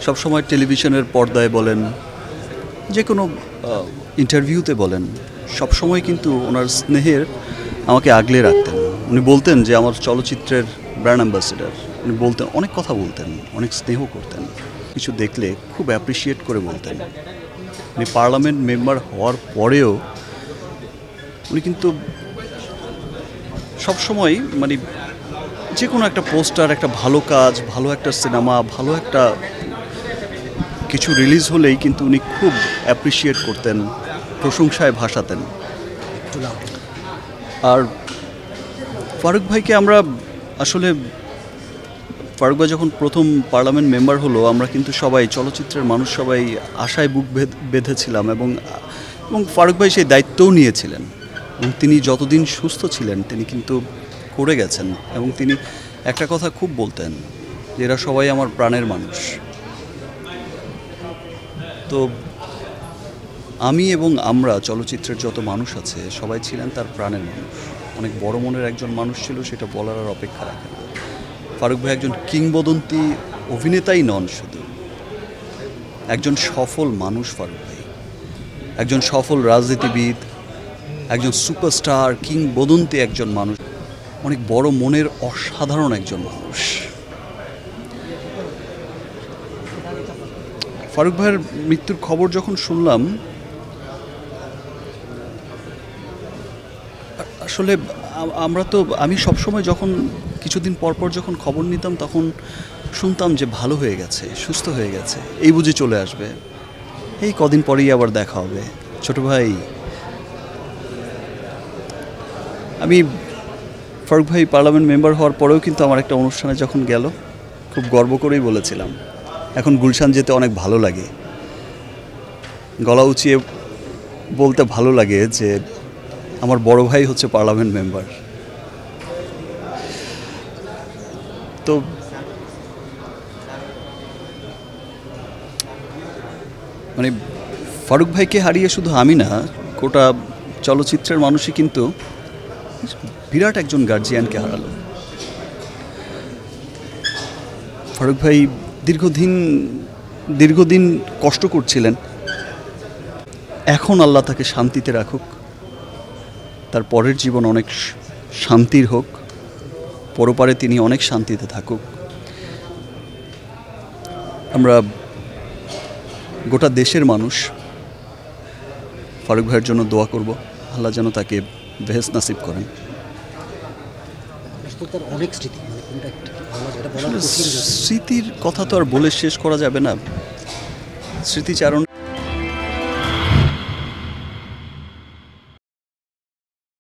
সবসময় টেলিভিশনের পর্দায় বলেন, যে কোনো ইন্টারভিউতে বলেন, সবসময় কিন্তু ওনার স্নেহের আমাকে আগলে রাখতেন। উনি বলতেন যে আমার চলচ্চিত্রের ব্র্যান্ড অ্যাম্বাসেডার। উনি বলতেন, অনেক কথা বলতেন, অনেক স্নেহ করতেন, কিছু দেখলে খুব অ্যাপ্রিসিয়েট করে বলতেন। উনি পার্লামেন্ট মেম্বার হওয়ার পরেও উনি কিন্তু সবসময় মানে যে কোনো একটা পোস্টার, একটা ভালো কাজ, ভালো একটা সিনেমা, ভালো একটা কিছু রিলিজ হলেই কিন্তু উনি খুব অ্যাপ্রিসিয়েট করতেন, প্রশংসায় ভাসাতেন। আর ফারুক ভাইকে আমরা আসলে, ফারুক ভাই যখন প্রথম পার্লামেন্ট মেম্বার হলো, আমরা কিন্তু সবাই চলচ্চিত্রের মানুষ সবাই আশায় বুক বেঁধেছিলাম এবং ফারুক ভাই সেই দায়িত্বও নিয়েছিলেন এবং তিনি যতদিন সুস্থ ছিলেন তিনি কিন্তু করে গেছেন। এবং তিনি একটা কথা খুব বলতেন যে এরা সবাই আমার প্রাণের মানুষ। তো আমি এবং আমরা চলচ্চিত্রের যত মানুষ আছে সবাই ছিলেন তার প্রাণের মানুষ। অনেক বড় মনের একজন মানুষ ছিল, সেটা বলার আর অপেক্ষা রাখে না। ফারুক ভাই একজন কিংবদন্তি অভিনেতাই নন, শুধু একজন সফল মানুষ। ফারুক ভাই একজন সফল রাজনীতিবিদ, একজন সুপারস্টার, কিংবদন্তি একজন মানুষ, অনেক বড় মনের অসাধারণ একজন মানুষ। ফারুক ভাইয়ের মৃত্যুর খবর যখন শুনলাম, আসলে আমি সবসময় যখন কিছুদিন পরপর যখন খবর নিতাম তখন শুনতাম যে ভালো হয়ে গেছে, সুস্থ হয়ে গেছে, এই বুঝে চলে আসবে, এই কদিন পরেই আবার দেখা হবে। ছোট ভাই, আমি ফারুক ভাই পার্লামেন্ট মেম্বার হওয়ার পরেও কিন্তু আমার একটা অনুষ্ঠানে যখন গেল, খুব গর্ব করেই বলেছিলাম এখন গুলশান যেতে অনেক ভালো লাগে, গলা উঁচিয়ে বলতে ভালো লাগে যে আমার বড় ভাই হচ্ছে পার্লামেন্ট মেম্বার। তো মানে ফারুক ভাইকে হারিয়ে শুধু আমি না, গোটা চলচ্চিত্রের মানুষই কিন্তু বিরাট একজন গার্জিয়ানকে হারালো। ফারুক ভাই দীর্ঘদিন কষ্ট করছিলেন, এখন আল্লাহ তাকে শান্তিতে রাখুক, তার পরের জীবন অনেক শান্তির হোক, পরপারে তিনি অনেক শান্তিতে থাকুক। আমরা গোটা দেশের মানুষ ফারুক ভাইয়ের জন্য দোয়া করব, আল্লাহ যেন তাকে বেহেশত নসিব করেন। স্মৃতির কথা তো আর বলে শেষ করা যাবে না। স্মৃতিচারণ